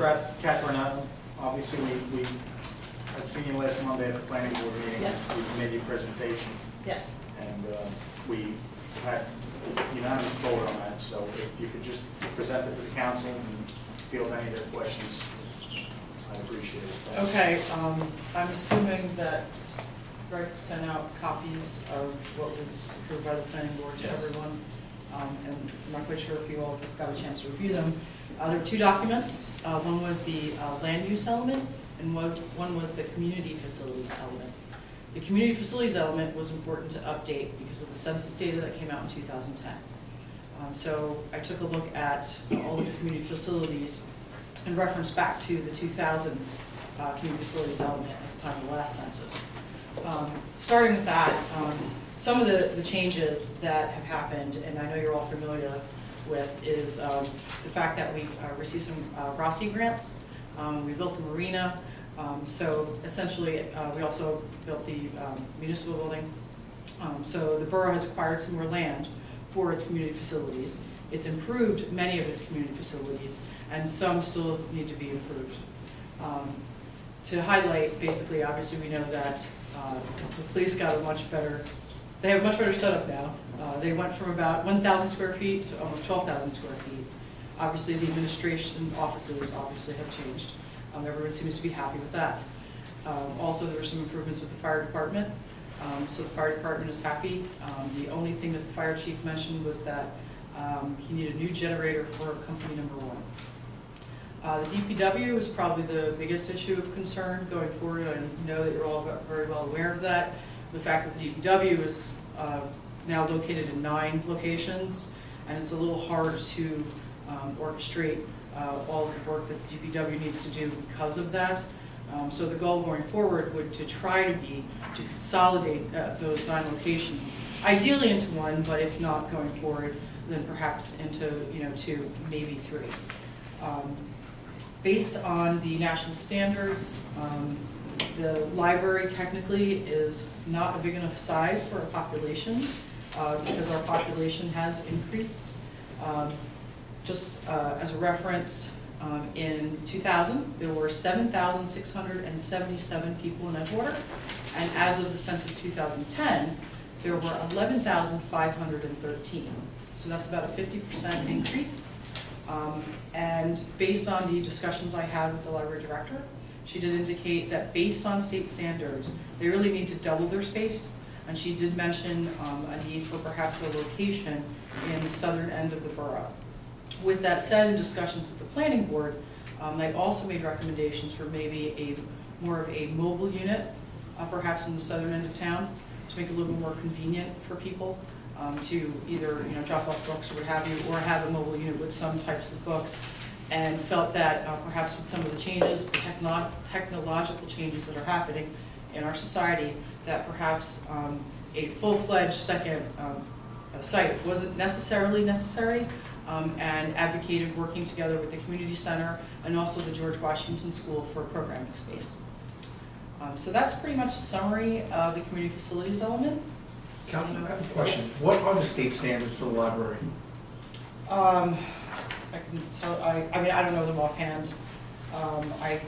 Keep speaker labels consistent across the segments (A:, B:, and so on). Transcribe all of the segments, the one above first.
A: Catherine, obviously we had seen you last Monday at the planning board meeting.
B: Yes.
A: We made a presentation,
B: Yes.
A: and we had unanimous vote on that, so if you could just present it to the council and field any of their questions, I'd appreciate it.
B: Okay, I'm assuming that Greg sent out copies of what was approved by the planning board to
A: Yes.
B: everyone. And I'm not quite sure if you all got a chance to review them. There were two documents. One was the land use element, and one was the community facilities element. The community facilities element was important to update because of the census data that came out in 2010. So I took a look at all of the community facilities and referenced back to the 2000 community facilities element at the time of the last census. Starting with that, some of the changes that have happened, and I know you're all familiar with, is the fact that we received some ROSI grants. We built the marina. So essentially, we also built the municipal building. So the borough has acquired some more land for its community facilities. It's improved many of its community facilities, and some still need to be improved. To highlight, basically, obviously we know that the police got a much better, they have a much better setup now. They went from about 1,000 square feet to almost 12,000 square feet. Obviously the administration offices obviously have changed. Everyone seems to be happy with that. Also, there were some improvements with the fire department. So the fire department is happy. The only thing that the fire chief mentioned was that he needed a new generator for company number 1. The DPW is probably the biggest issue of concern going forward. I know that you're all very well aware of that. The fact that the DPW is now located in 9 locations, and it's a little hard to orchestrate all of the work that the DPW needs to do because of that. So the goal going forward would to try to be to consolidate those 9 locations, ideally into 1, but if not going forward, then perhaps into 2, maybe 3. Based on the national standards, the library technically is not a big enough size for a population because our population has increased. Just as a reference, in 2000, there were 7,677 people in Edgewater, and as of the census 2010, there were 11,513. So that's about a 50% increase. And based on the discussions I had with the library director, she did indicate that based on state standards, they really need to double their space. And she did mention a need for perhaps a location in the southern end of the borough. With that said, in discussions with the planning board, they also made recommendations for maybe more of a mobile unit, perhaps in the southern end of town, to make it a little bit more convenient for people to either drop off books or what have you, or have a mobile unit with some types of books, and felt that perhaps with some of the changes, the technological changes that are happening in our society, that perhaps a full-fledged second site wasn't necessarily necessary, and advocated working together with the community center and also the George Washington School for programming space. So that's pretty much a summary of the community facilities element.
C: Councilman, I have a question.
B: Yes.
C: What are the state standards for the library?
B: I can tell, I mean, I don't know them offhand. I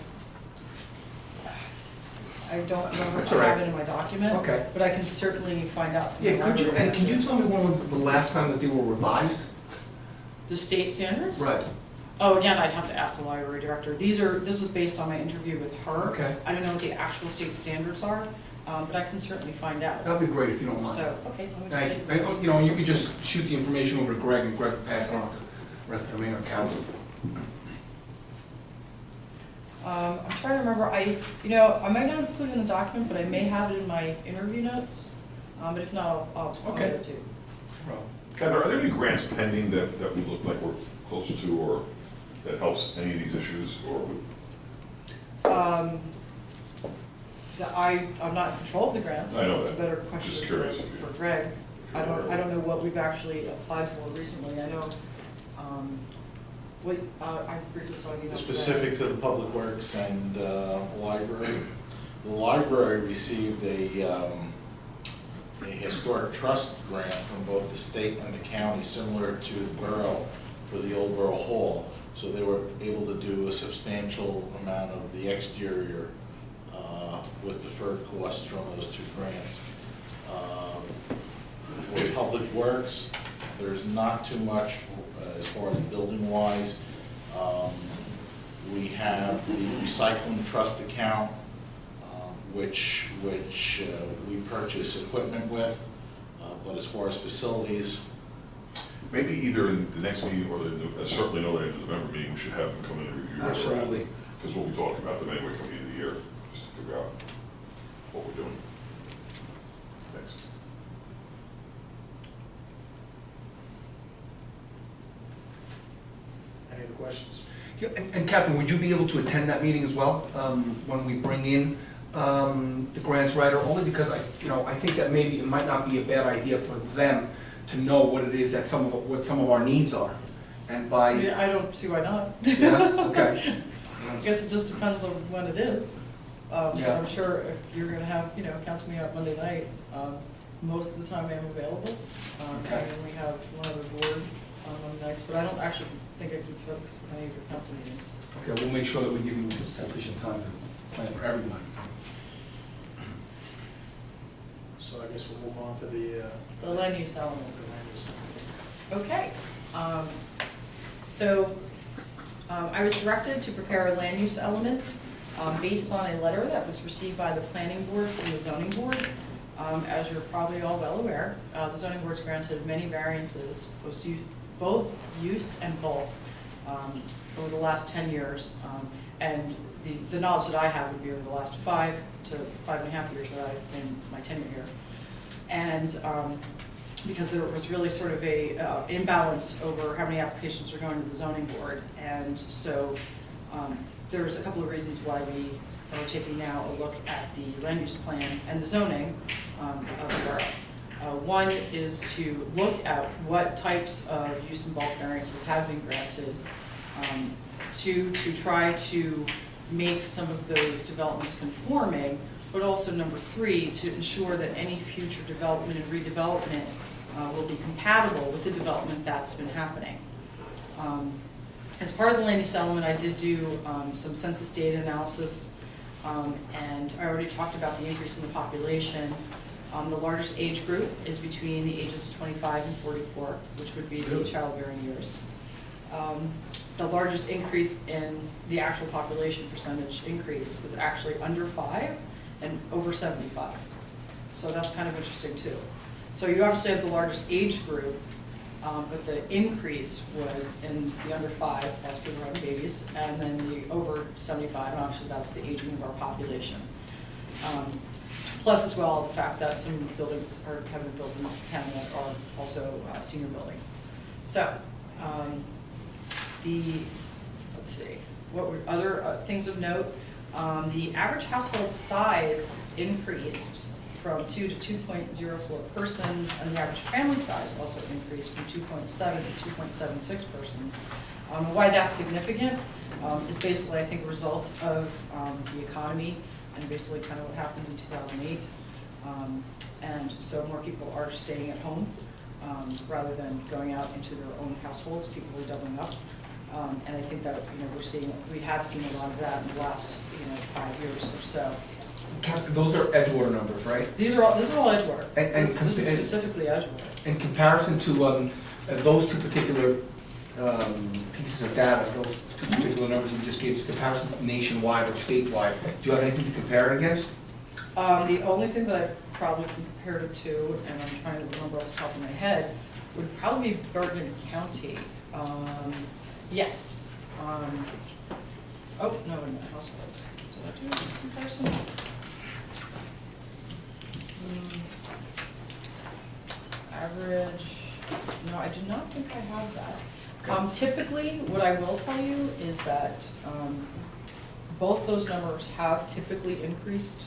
B: don't remember if I have it in my document,
C: Okay.
B: but I can certainly find out from the
C: Yeah, could you,
B: library.
C: and can you tell me when was the last time that they were revised?
B: The state standards?
C: Right.
B: Oh, again, I'd have to ask the library director. This is based on my interview with her.
C: Okay.
B: I don't know what the actual state standards are, but I can certainly find out.
C: That'd be great if you don't mind.
B: So, okay, let me just
C: Thank
B: take.
C: you. And, you could just shoot the information over to Greg, and Greg will pass it on to the rest of the mayor and council.
B: I'm trying to remember, I might not include it in the document, but I may have it in my interview notes. But if not, I'll
C: Okay.
B: get it too.
D: Heather, are there any grants pending that we look like we're close to, or that helps any of these issues, or?
B: I'm not in control of the grants.
D: I know
B: It's a
D: that.
B: better question
D: Just
B: for
D: curious if you-
B: for Greg.
D: if
B: I
D: you're aware.
B: don't know what we've actually applied for recently. I know, I briefly saw you.
E: Specific to the Public Works and library, the library received a historic trust grant from both the state and the county, similar to the borough for the old Borough Hall. So they were able to do a substantial amount of the exterior with deferred costs from those two grants. For public works, there's not too much as far as building wise. We have the recycling trust account, which we purchase equipment with, but as far as facilities,
D: Maybe either in the next meeting or certainly no later in the November meeting, we should have them come in and review where we're at.
C: Absolutely.
D: Because we'll be talking about them anyway coming into the year, just to figure out what we're doing. Thanks.
A: Any other questions?
C: Yeah, and Catherine, would you be able to attend that meeting as well, when we bring in the grants writer? Only because I think that maybe it might not be a bad idea for them to know what it is that what some of our needs are, and by.
B: Yeah, I don't see why not.
C: Yeah, okay.
B: I guess it just depends on when it is.
C: Yeah.
B: I'm sure if you're gonna have, council meeting on Monday night, most of the time I am available.
C: Okay.
B: And we have one other board on Monday nights, but I don't actually think I can focus with any of your council meetings.
C: Okay, we'll make sure that we give you sufficient time to plan for everyone.
A: So I guess we'll move on to the.
B: The land use element.
A: The land use element.
B: Okay, so I was directed to prepare a land use element based on a letter that was received by the planning board from the zoning board. As you're probably all well aware, the zoning board's granted many variances, both use and bulk, over the last 10 years. And the knowledge that I have would be over the last 5 to 5.5 years that I've been my tenure here. And because there was really sort of a imbalance over how many applications are going to the zoning board. And so there's a couple of reasons why we are taking now a look at the land use plan and the zoning of the borough. One is to look at what types of use and bulk variances have been granted. Two, to try to make some of those developments conforming, but also number 3, to ensure that any future development and redevelopment will be compatible with the development that's been happening. As part of the land use element, I did do some census data analysis, and I already talked about the increase in the population. The largest age group is between the ages of 25 and 44, which would be the childbearing years. The largest increase in the actual population percentage increase is actually under 5 and over 75. So that's kind of interesting too. So you obviously have the largest age group, but the increase was in the under 5, that's people having babies, and then the over 75, and obviously that's the aging of our population. Plus as well, the fact that some buildings have been built in town that are also senior buildings. So, let's see, what were other things of note? The average household size increased from 2 to 2.04 persons, and the average family size also increased from 2.7 to 2.76 persons. Why that's significant is basically, I think, a result of the economy and basically kind of what happened in 2008. And so more people are staying at home rather than going out into their own households. People are doubling up. And I think that we have seen a lot of that in the last 5 years or so.
C: Those are Edgewater numbers, right?
B: This is all Edgewater.
C: And
B: This is specifically Edgewater.
C: in comparison to those two particular pieces of data, those two particular numbers you just gave, comparison nationwide or statewide, do you have anything to compare it against?
B: The only thing that I've probably compared it to, and I'm trying to remember off the top of my head, would probably be Bergen County. Yes. Oh, no, in the households. Did I do a comparison? Average, no, I do not think I have that. Typically, what I will tell you is that both those numbers have typically increased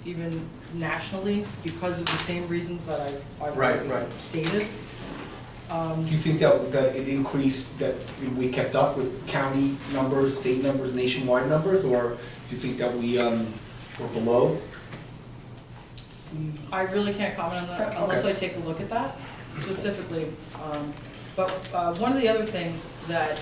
B: even nationally because of the same reasons that I've already stated.
C: Do you think that it increased, that we kept up with county numbers, state numbers, nationwide numbers, or do you think that we were below?
B: I really can't comment on that unless I take a look at that specifically. But one of the other things that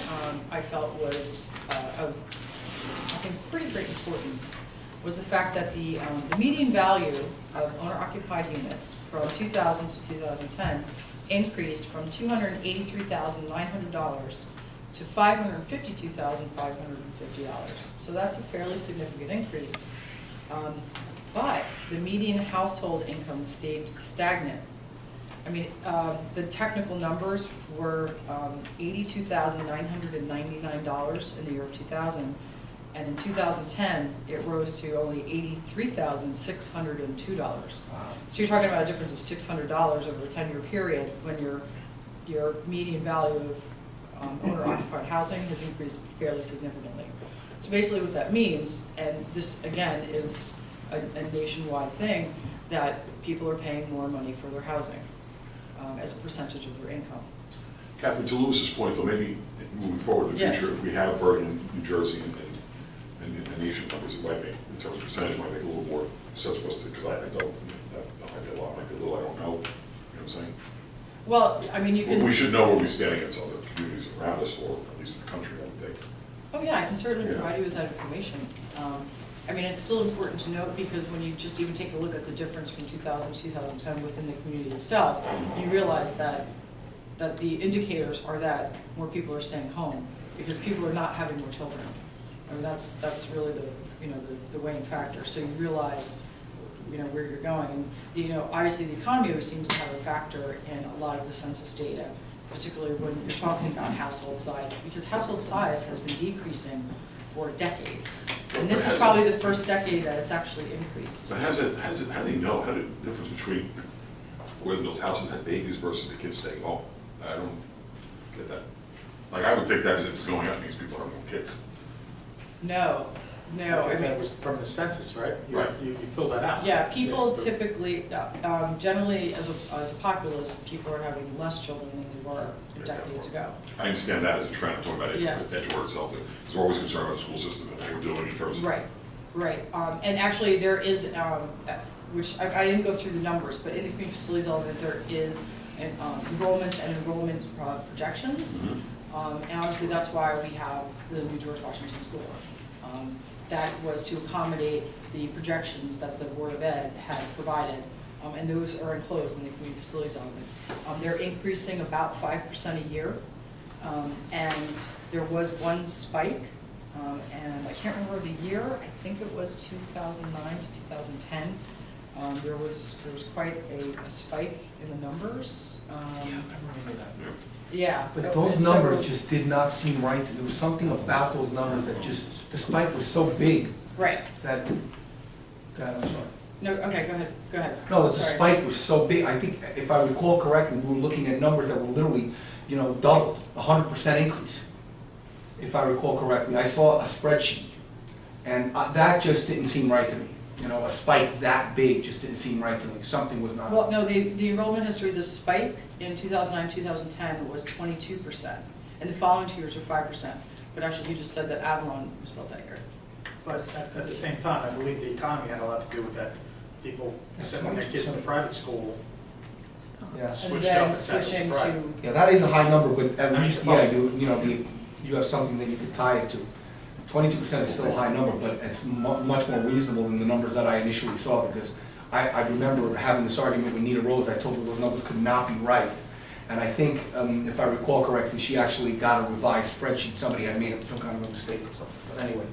B: I felt was of, I think, pretty great importance was the fact that the median value of owner-occupied units from 2000 to 2010 increased from $283,900 to $552,550. So that's a fairly significant increase. But the median household income stayed stagnant. I mean, the technical numbers were $82,999 in the year of 2000, and in 2010, it rose to only $83,602.
C: Wow.
B: So you're talking about a difference of $600 over a 10-year period when your median value of owner-occupied housing has increased fairly significantly. So basically what that means, and this again is a nationwide thing, that people are paying more money for their housing as a percentage of their income.
D: Catherine, to Lewis's point, though, maybe moving forward in the
B: Yes.
D: future, if we have Bergen, New Jersey, and the nation numbers, it might make, in terms of percentage, it might make a little more sense for us to, because I don't, that might be a lot, might be a little, I don't know, you know what I'm saying?
B: Well, I mean, you
D: Well,
B: can.
D: we should know where we stand against other communities around us, or at least in the country, I would think.
B: Oh, yeah, I can certainly
D: Yeah.
B: provide you with that information. I mean, it's still important to note because when you just even take a look at the difference from 2000 to 2010 within the community itself, you realize that the indicators are that more people are staying home because people are not having more children. I mean, that's really the weighing factor. So you realize, where you're going. And, obviously the economy always seems to have a factor in a lot of the census data, particularly when you're talking about household size, because household size has been decreasing for decades. And this is probably the first decade that it's actually increased.
D: So how do they know, how the difference between whether those houses had babies versus the kids staying home? I don't get that. Like, I would think that as it's going up, means people have more kids.
B: No,
A: I
B: I
A: think that
B: mean,
A: was from the census, right?
D: Right.
A: You fill that out.
B: yeah, people
A: Yeah.
B: typically, generally, as a populace, people are having less children than they were decades ago.
D: I understand that as a trend, I'm talking about
B: Yes.
D: Edgewater itself, because we're always concerned about the school system and what we're doing in terms of.
B: Right. And actually, there is, which I didn't go through the numbers, but in the community facilities element, there is enrollments and enrollment projections.
D: Mhm.
B: And obviously, that's why we have the new George Washington School. That was to accommodate the projections that the Board of Ed had provided, and those are enclosed in the community facilities element. They're increasing about 5% a year, and there was one spike, and I can't remember the year, I think it was 2009 to 2010. There was quite a spike in the numbers.
C: Yeah, I remember that.
D: Yeah.
B: Yeah.
C: But
B: and
C: those
B: so-
C: numbers just did not seem right. There was something about those numbers that just, the spike was so big
B: Right.
C: that, I'm sorry.
B: No, okay, go ahead.
C: No, the
B: Sorry.
C: spike was so big. I think, if I recall correctly, we were looking at numbers that were literally, doubled, 100% increase, if I recall correctly. I saw a spreadsheet, and that just didn't seem right to me. A spike that big just didn't seem right to me. Something was not.
B: Well, no, the enrollment history, the spike in 2009, 2010 was 22%, and the following 2 years are 5%. But actually, you just said that Avalon was built that year.
A: But at the same time, I believe the economy had a lot to do with that. People sending their kids to private school
C: Yeah.
B: And
A: switched
B: then
A: up and sent them
B: switching
A: to private.
B: to,
C: Yeah, that is a high number, but at
A: I mean,
C: least,
A: well-
C: you have something that you could tie it to. 22% is still a high number, but it's much more reasonable than the numbers that I initially saw, because I remember having this argument with Nita Rose. I told her those numbers could not be right. And I think, if I recall correctly, she actually got a revised spreadsheet. Somebody had made some kind of a mistake or something. But anyway,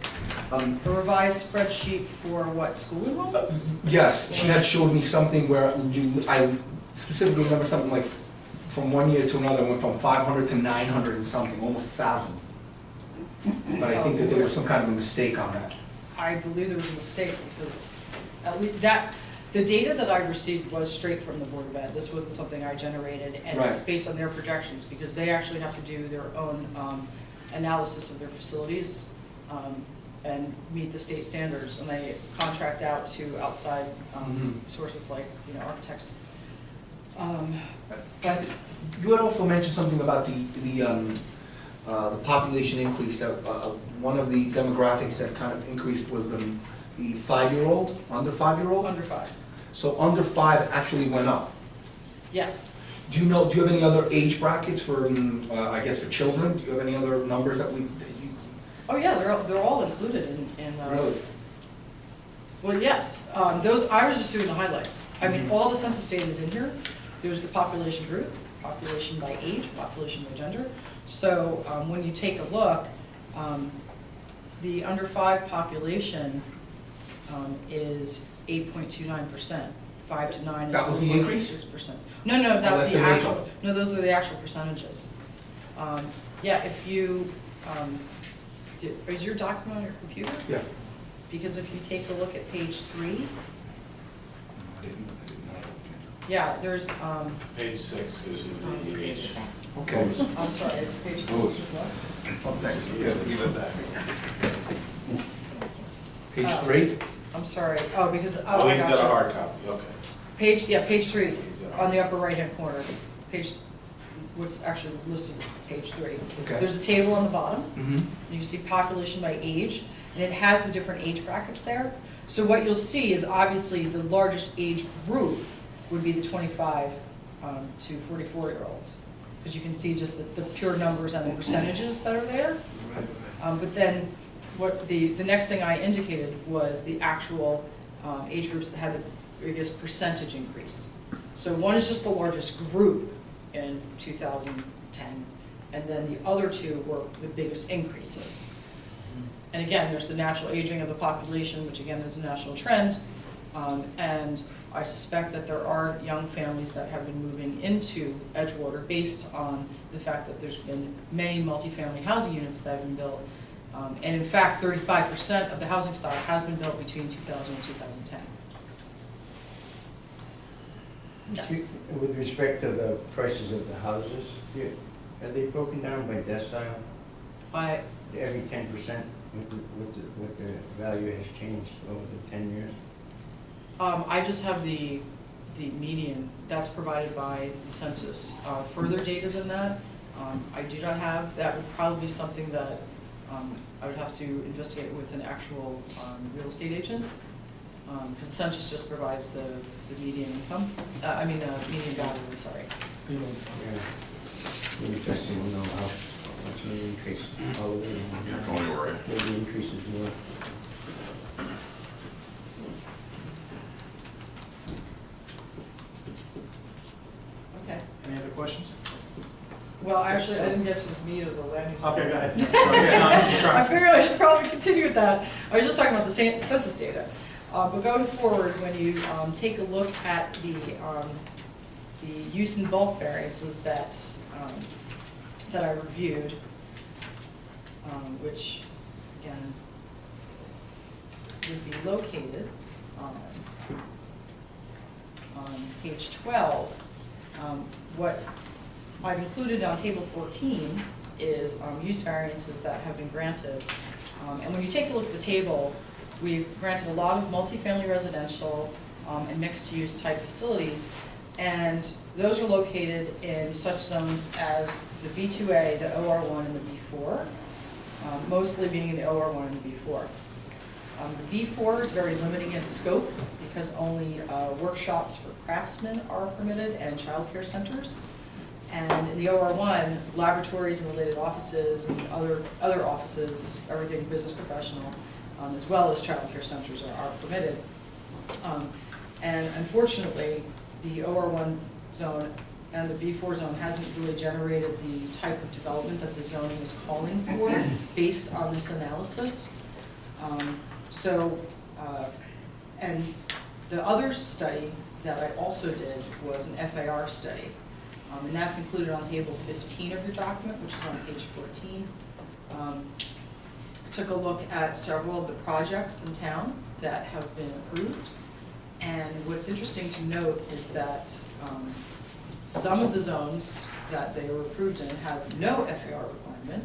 B: a revised spreadsheet for what, school enrollments?
C: yes, she had showed me something where I specifically remember something like from one year to another, went from 500 to 900 and something, almost 1,000. But I think that there was some kind of a mistake on that.
B: I believe there was a mistake because at least the data that I received was straight from the Board of Ed. This wasn't something I generated, and it's
C: Right.
B: based on their projections because they actually have to do their own analysis of their facilities and meet the state standards, and they contract out to outside sources like architects.
C: Kathy, you had also mentioned something about the population increase, that one of the demographics that kind of increased was the 5-year-old, under 5-year-old?
B: Under 5.
C: So under 5 actually went up.
B: Yes.
C: Do you have any other age brackets for, I guess, for children? Do you have any other numbers that you?
B: Oh, yeah, they're all included in.
C: Really?
B: Well, yes, those, I was just doing the highlights. I mean, all the census data is in here. There's the population group, population by age, population by gender. So when you take a look, the under 5 population is 8.29%. 5 to 9 is
C: That was the increase?
B: 4.6%. No,
C: that's
B: that's the
C: the
B: actual,
C: makeup.
B: no, those are the actual percentages. Yeah, if you, is your document on your computer?
C: Yeah.
B: Because if you take a look at page 3,
C: I didn't know.
B: yeah, there's,
E: Page 6 gives you the age.
C: Okay.
B: I'm sorry, it's page 6 as well.
C: Oh, thanks.
E: Give it back.
C: Page 3?
B: I'm sorry, because,
E: Oh,
B: I
E: he's got
B: got
E: a
B: you.
E: hard copy, okay.
B: Page 3, on the upper right-hand corner, page, what's actually listed as page 3.
C: Okay.
B: There's a table on the bottom.
C: Mm-hmm.
B: You can see population by age, and it has the different age brackets there. So what you'll see is obviously the largest age group would be the 25 to 44-year-olds. Because you can see just the pure numbers and the percentages that are there. But then what the next thing I indicated was the actual age groups that had the biggest percentage increase. So one is just the largest group in 2010, and then the other two were the biggest increases. And again, there's the natural aging of the population, which again is a national trend, and I suspect that there are young families that have been moving into Edgewater based on the fact that there's been many multifamily housing units that have been built. And in fact, 35% of the housing stock has been built between 2000 and 2010. Yes.
F: With respect to the prices of the houses, are they broken down by decile?
B: By,
F: Every 10%, what the value has changed over the 10 years?
B: I just have the median, that's provided by the census. Further data than that, I do not have. That would probably be something that I would have to investigate with an actual real estate agent, because the census just provides the median income, median value, I'm sorry.
F: Yeah. Interesting to know how much of the increase all the way.
D: Yeah, go anywhere, right?
F: Where the increase is more.
B: Okay.
A: Any other questions?
B: Well, actually, I didn't get to the meat of the land use.
A: Okay, go ahead. Okay, no, I'm just
B: I
A: trying-
B: figured I should probably continue with that. I was just talking about the census data. But going forward, when you take a look at the use and bulk variances that I reviewed, which, again, would be located on page 12, what I've included on table 14 is use variances that have been granted. And when you take a look at the table, we've granted a lot of multifamily residential and mixed-use type facilities, and those are located in such zones as the B2A, the OR1, and the B4, mostly being in the OR1 and the B4. The B4 is very limiting in scope because only workshops for craftsmen are permitted and childcare centers. And in the OR1, laboratories and related offices and other offices, everything business professional, as well as childcare centers are permitted. And unfortunately, the OR1 zone and the B4 zone hasn't really generated the type of development that the zoning is calling for based on this analysis. And the other study that I also did was an FAR study. And that's included on table 15 of your document, which is on page 14. Took a look at several of the projects in town that have been approved. And what's interesting to note is that some of the zones that they were approved in have no FAR requirement,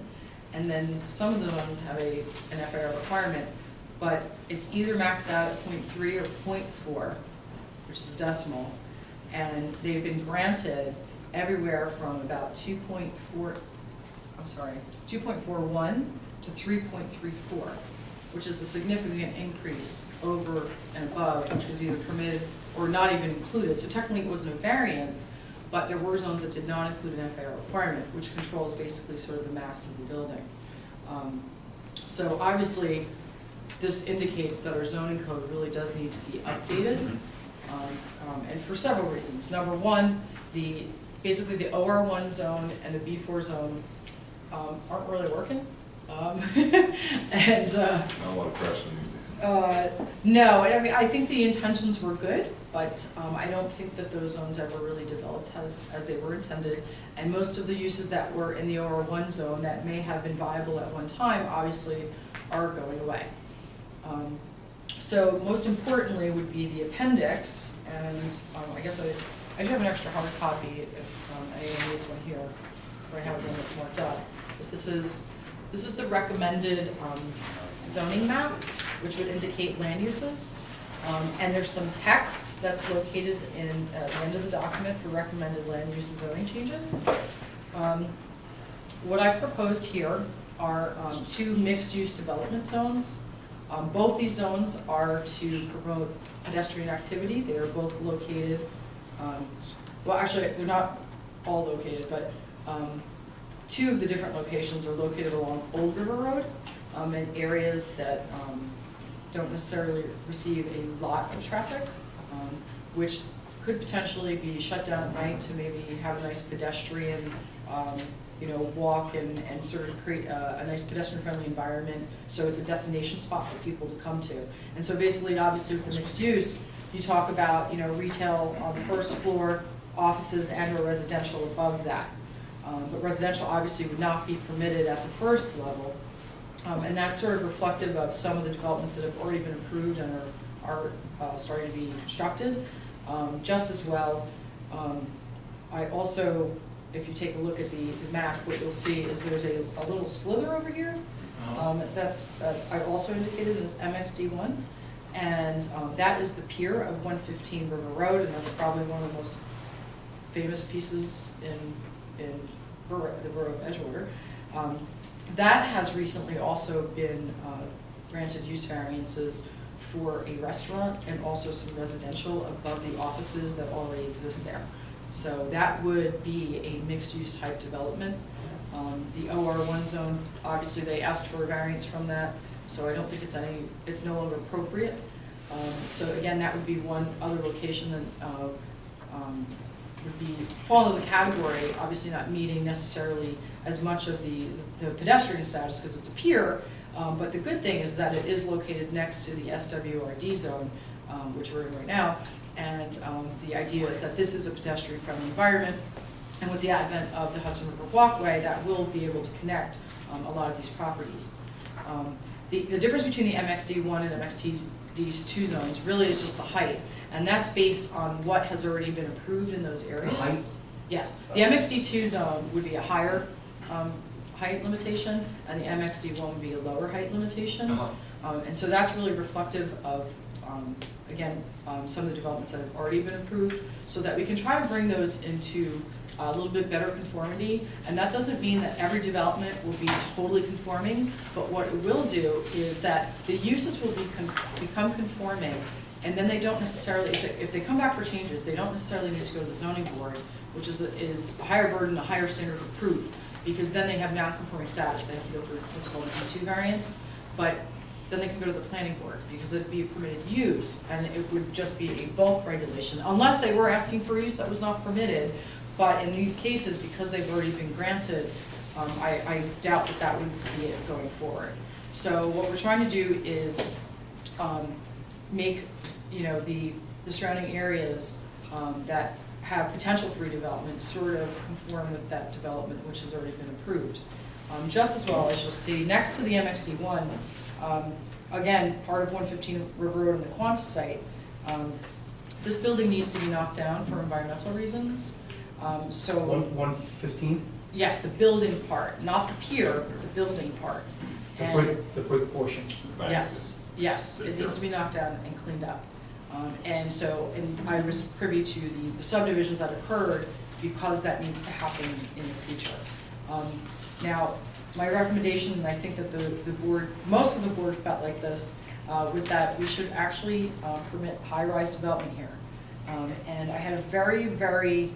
B: and then some of the zones have an FAR requirement, but it's either maxed out at 0.3 or 0.4, which is a decimal, and they've been granted everywhere from about 2.41 to 3.34, which is a significant increase over and above, which was either permitted or not even included. So technically it wasn't a variance, but there were zones that did not include an FAR requirement, which controls basically sort of the mass of the building. So obviously, this indicates that our zoning code really does need to be updated, and for several reasons. Number one, basically the OR1 zone and the B4 zone aren't really working. And
D: Not a lot of precedent.
B: no, I mean, I think the intentions were good, but I don't think that those zones ever really developed as they were intended. And most of the uses that were in the OR1 zone that may have been viable at one time, obviously, are going away. So most importantly would be the appendix, and I guess I do have an extra hard copy if anyone needs one here, because I have one that's marked up. But this is the recommended zoning map, which would indicate land uses. And there's some text that's located at the end of the document for recommended land use and zoning changes. What I've proposed here are 2 mixed-use development zones. Both these zones are to promote pedestrian activity. They are both located, well, actually, they're not all located, but 2 of the different locations are located along Old River Road in areas that don't necessarily receive a lot of traffic, which could potentially be shut down at night to maybe have a nice pedestrian walk and sort of create a nice pedestrian-friendly environment, so it's a destination spot for people to come to. And so basically, obviously, with the mixed use, you talk about retail on the first floor, offices and/or residential above that. But residential obviously would not be permitted at the first level, and that's sort of reflective of some of the developments that have already been approved and are starting to be constructed. Just as well, I also, if you take a look at the map, what you'll see is there's a little slither over here. That's I also indicated as MXD1, and that is the pier of 115 River Road, and that's probably one of the most famous pieces in the borough of Edgewater. That has recently also been granted use variances for a restaurant and also some residential above the offices that already exist there. So that would be a mixed-use type development. The OR1 zone, obviously they asked for a variance from that, so I don't think it's no longer appropriate. So again, that would be one other location that would fall into the category, obviously not meeting necessarily as much of the pedestrian status because it's a pier, but the good thing is that it is located next to the SWRD zone, which we're in right now, and the idea is that this is a pedestrian-friendly environment, and with the advent of the Hudson River Walkway, that will be able to connect a lot of these properties. The difference between the MXD1 and MXD2 zones really is just the height, and that's based on what has already been approved in those areas.
C: The height?
B: Yes. The MXD2 zone would be a higher height limitation, and the MXD1 would be a lower height limitation. And so that's really reflective of, again, some of the developments that have already been approved, so that we can try to bring those into a little bit better conformity. And that doesn't mean that every development will be totally conforming, but what it will do is that the uses will become conforming, and then they don't necessarily, if they come back for changes, they don't necessarily need to go to the zoning board, which is a higher burden, a higher standard of proof, because then they have non-conforming status. They have to go for what's called a D2 variance, but then they can go to the planning board because it'd be a permitted use, and it would just be a bulk regulation, unless they were asking for use that was not permitted. But in these cases, because they've already been granted, I doubt that would be it going forward. So what we're trying to do is make the surrounding areas that have potential for redevelopment sort of conform with that development which has already been approved. Just as well as you'll see next to the MXD1, again, part of 115 River Road and the Quanta site, this building needs to be knocked down for environmental reasons. So
C: 115?
B: Yes, the building part, not the pier, but the building part.
C: The brick portion.
B: Yes, it needs to be knocked down and cleaned up. And I was privy to the subdivisions that occurred because that needs to happen in the future. Now, my recommendation, and I think that the board, most of the board felt like this, was that we should actually permit high-rise development here. And I had a very, very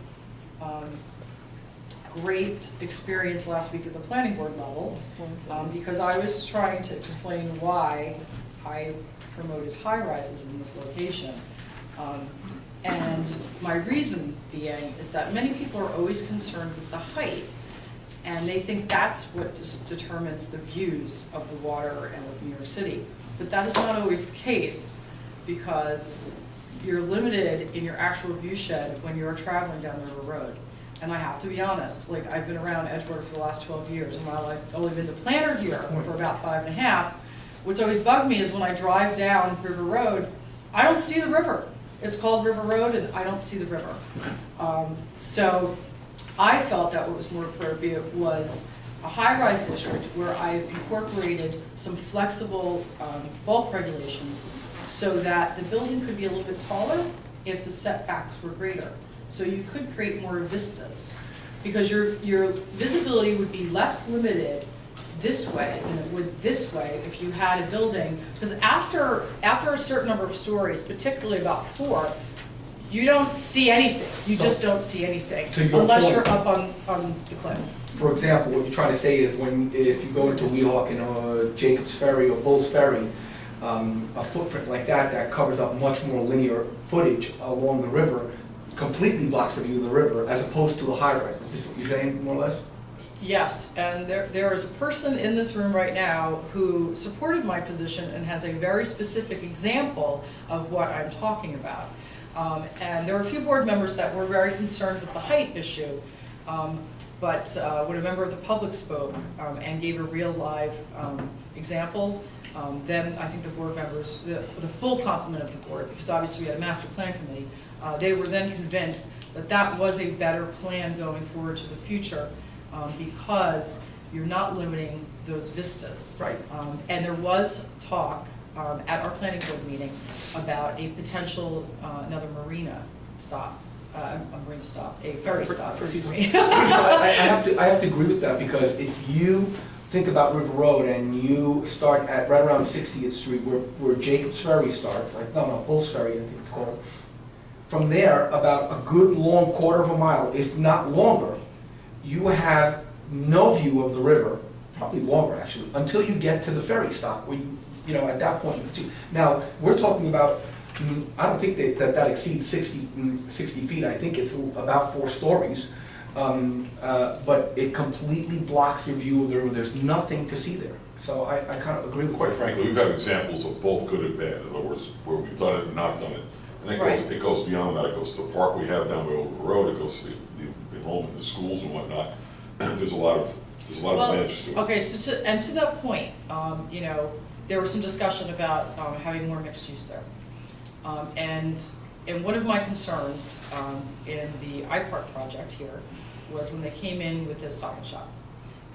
B: great experience last week at the planning board level, because I was trying to explain why I promoted high-rises in this location. And my reason being is that many people are always concerned with the height, and they think that's what determines the views of the water and of New York City. But that is not always the case, because you're limited in your actual view shed when you're traveling down River Road. And I have to be honest, like, I've been around Edgewater for the last 12 years, and while I've only been the planner here for about 5.5, what's always bugged me is when I drive down River Road, I don't see the river. It's called River Road, and I don't see the river. So I felt that what was more appropriate was a high-rise district where I incorporated some flexible bulk regulations so that the building could be a little bit taller if the setbacks were greater. So you could create more vistas, because your visibility would be less limited this way than it would this way if you had a building. Because after a certain number of stories, particularly about 4, you don't see anything. You just don't see anything unless you're up on the cliff.
C: For example, what you're trying to say is if you go into Weehawken or Jacob's Ferry or Bull's Ferry, a footprint like that covers up much more linear footage along the river, completely blocks the view of the river, as opposed to a high-rise. Is this what you're saying, more or less?
B: Yes, and there is a person in this room right now who supported my position and has a very specific example of what I'm talking about. And there are a few board members that were very concerned with the height issue, but when a member of the public spoke and gave a real live example, then I think the board members, the full complement of the board, because obviously we had a master plan committee, they were then convinced that that was a better plan going forward to the future, because you're not limiting those vistas.
C: Right.
B: And there was talk at our planning board meeting about a potential, another marina stop, a ferry stop, excuse me.
C: I have to agree with that, because if you think about River Road and you start at right around 60th Street where Jacob's Ferry starts, Bull's Ferry I think it's called, from there about a good long quarter of a mile, if not longer, you have no view of the river, probably longer actually, until you get to the ferry stop, where at that point you can see. Now, we're talking about, I don't think that exceeds 60 feet, I think it's about 4 stories, but it completely blocks your view of the river. There's nothing to see there. So I kind of agree with
D: Quite
C: you.
D: frankly, we've had examples of both good and bad, in other words, where we've done it and not done it. And it goes beyond that. It goes to the park we have down by River Road. It goes to the enrollment in the schools and whatnot. There's a lot of advantages to it.
B: Okay, so to that point, there was some discussion about having more mixed use there. And one of my concerns in the iPark project here was when they came in with this Stop and Shop.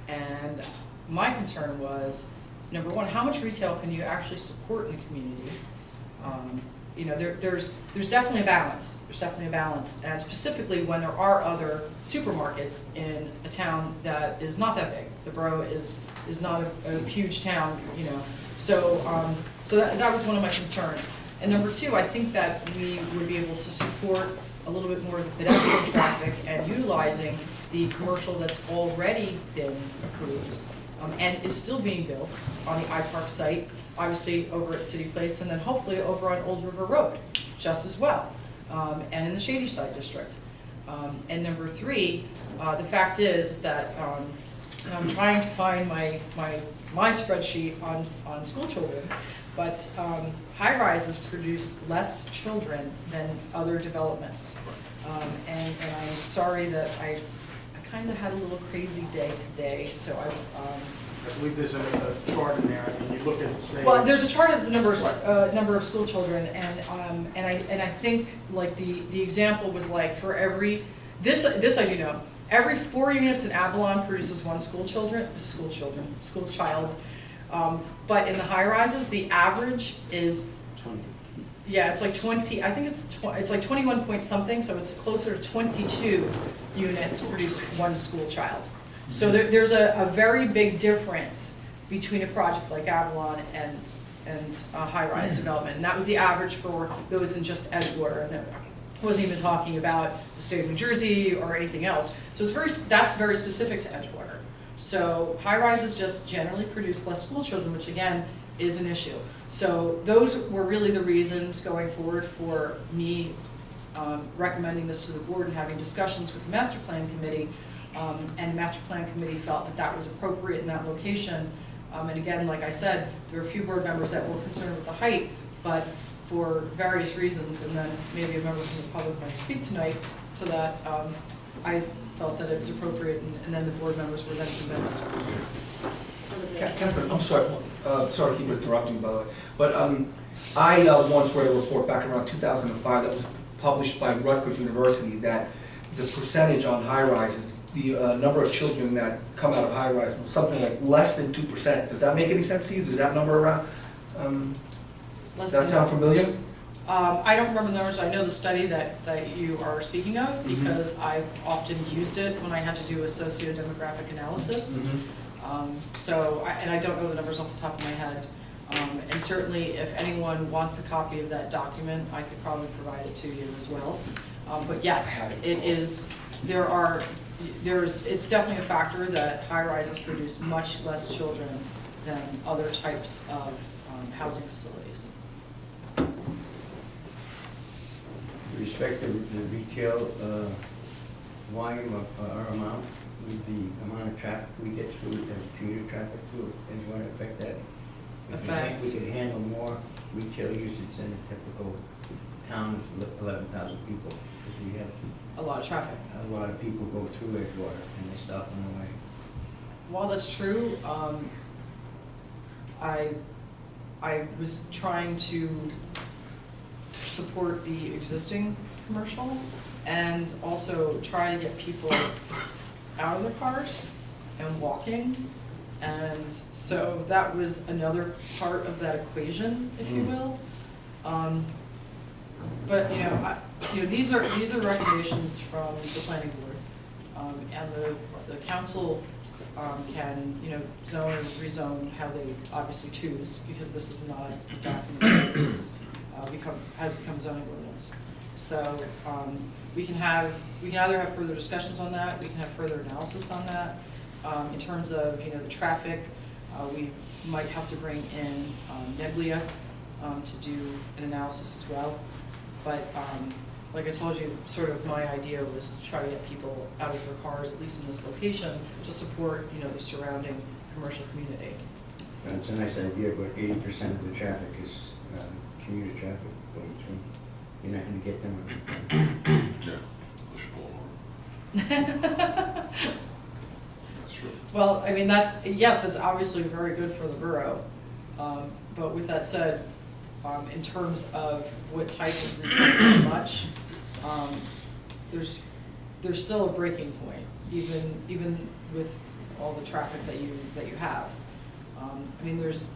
B: And my concern was, number one, how much retail can you actually support in the community? There's definitely a balance. There's definitely a balance, and specifically when there are other supermarkets in a town that is not that big. The borough is not a huge town, So that was one of my concerns. And number two, I think that we would be able to support a little bit more of the pedestrian traffic and utilizing the commercial that's already been approved and is still being built on the iPark site, obviously over at City Place, and then hopefully over on Old River Road, just as well, and in the Shady Side District. And number three, the fact is that I'm trying to find my spreadsheet on school children, but high-rises produce less children than other developments. And I'm sorry that I kind of had a little crazy day today, so
A: I believe there's a chart in there, and you look at, say...
B: Well, there's a chart of the number of school children, and I think, like, the example was like, for every, this I do know, every 4 units in Avalon produces 1 school child, but in the high-rises, the average is
F: 20.
B: Yeah, it's like 20, I think it's like 21 point something, so it's closer to 22 units produce 1 school child. So there's a very big difference between a project like Avalon and a high-rise development. And that was the average for those in just Edgewater. And Wasn't even talking about the state of New Jersey or anything else. So that's very specific to Edgewater. So high-rises just generally produce less school children, which again is an issue. So those were really the reasons going forward for me recommending this to the board and having discussions with the master plan committee. And the master plan committee felt that that was appropriate in that location. And again, like I said, there were a few board members that were concerned with the height, but for various reasons, and then maybe a member from the public might speak tonight to that, I felt that it was appropriate, and then the board members were then convinced.
C: Catherine, I'm sorry, sorry to keep interrupting, by the way, but I once read a report back around 2005 that was published by Rutgers University that the percentage on high-rises, the number of children that come out of high-rise was something like less than 2%. Does that make any sense to you? Does that number around? Does that sound familiar?
B: I don't remember the numbers. I know the study that you are speaking of
C: Mm-hmm.
B: because I've often used it when I had to do a socio-demographic analysis.
C: Mm-hmm.
B: I don't know the numbers off the top of my head. And certainly, if anyone wants a copy of that document, I could probably provide it to you as well. But yes, it is. It's definitely a factor that high-rises produce much less children than other types of housing facilities.
F: With respect to the retail volume of our amount, with the amount of traffic we get through, commuter traffic through, is going to affect that? We could handle more retail usage than a typical town of 11,000 people, because we have
B: A lot of traffic.
F: a lot of people go through Edgewater and they stop on the way.
B: While that's true, I was trying to support the existing commercial and also try to get people out of their cars and walking. And so that was another part of that equation, if you will. But these are recommendations from the planning board, and the council can zone or rezone how they obviously choose, because this is not a document that has become zoning ordinance. So we can either have further discussions on that, we can have further analysis on that. In terms of the traffic, we might have to bring in Neblia to do an analysis as well. But like I told you, sort of my idea was to try to get people out of their cars, at least in this location, to support the surrounding commercial community.
F: It's a nice idea, but 80% of the traffic is commuter traffic going through. You're not going to get them.
D: Yeah, we should pull over. That's true.
B: Well, I mean, that's obviously very good for the borough. But with that said, in terms of what type of retail is much, there's still a breaking point, even with all the traffic that you have. I mean, there's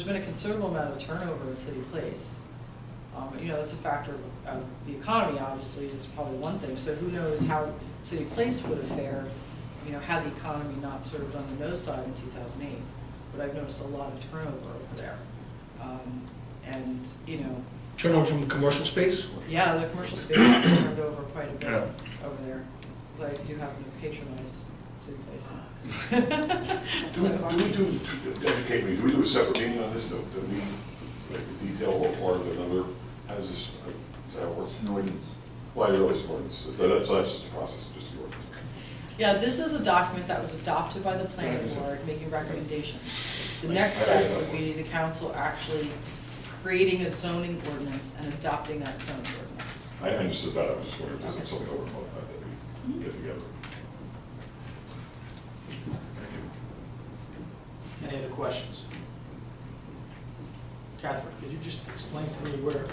B: been a considerable amount of turnover in City Place. That's a factor of the economy, obviously, is probably one thing. So who knows how City Place would have fared, had the economy not sort of done the nosedive in 2008. But I've noticed a lot of turnover over there.
C: Turnover from commercial space?
B: Yeah, the commercial space has turned over quite a bit over there. So I do happen to patronize City Place.
D: Do we educate me, do we do a separate meeting on this, to me, like the detail what part of another has this, is that how it works?
E: An ordinance.
D: Well, I realize it's ordinance, so that's just the process, just the ordinance.
B: Yeah, this is a document that was adopted by the planning board, making recommendations. The next step would be the council actually creating a zoning ordinance and adopting that zoning ordinance.
D: I understood that, I was just wondering if there's something over about that we get together. Thank you.
A: Any other questions? Catherine, could you just explain to me where,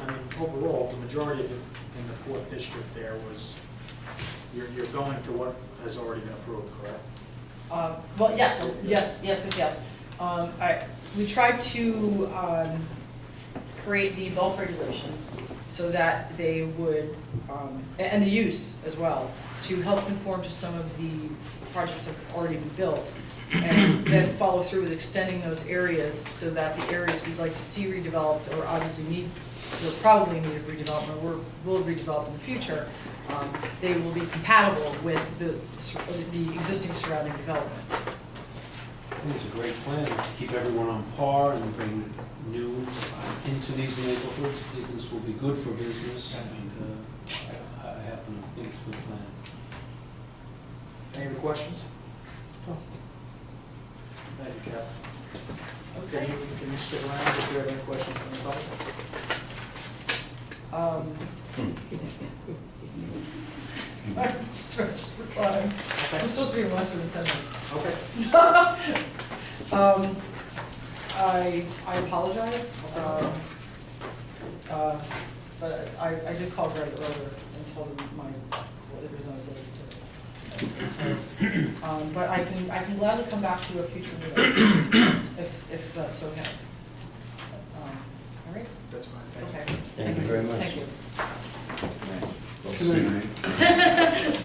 A: overall, the majority of it in the 4th district there was, you're going to what has already been approved, correct?
B: Well, yes. We tried to create the bulk regulations so that they would, and the use as well, to help conform to some of the projects that have already been built. and then follow through with extending those areas so that the areas we'd like to see redeveloped or obviously will probably need redevelopment or will redevelop in the future, they will be compatible with the existing surrounding development.
G: I think it's a great plan to keep everyone on par and bring new into these neighborhoods. Business will be good for business, and I happen to think it's a good plan.
A: Any other questions? Thank you, Kath. Okay, can you stick around if you have any questions from the public?
B: I'm stretched for time. I'm supposed to be in Westwood in 10 minutes.
A: Okay.
B: I apologize, but I did call Greg earlier and told him the reason I was late today. So, but I can gladly come back to a future meeting if that's okay. All right?
A: That's fine, thank you.
B: Okay.
F: Thank you very much.
B: Thank you.
F: We'll see you, man.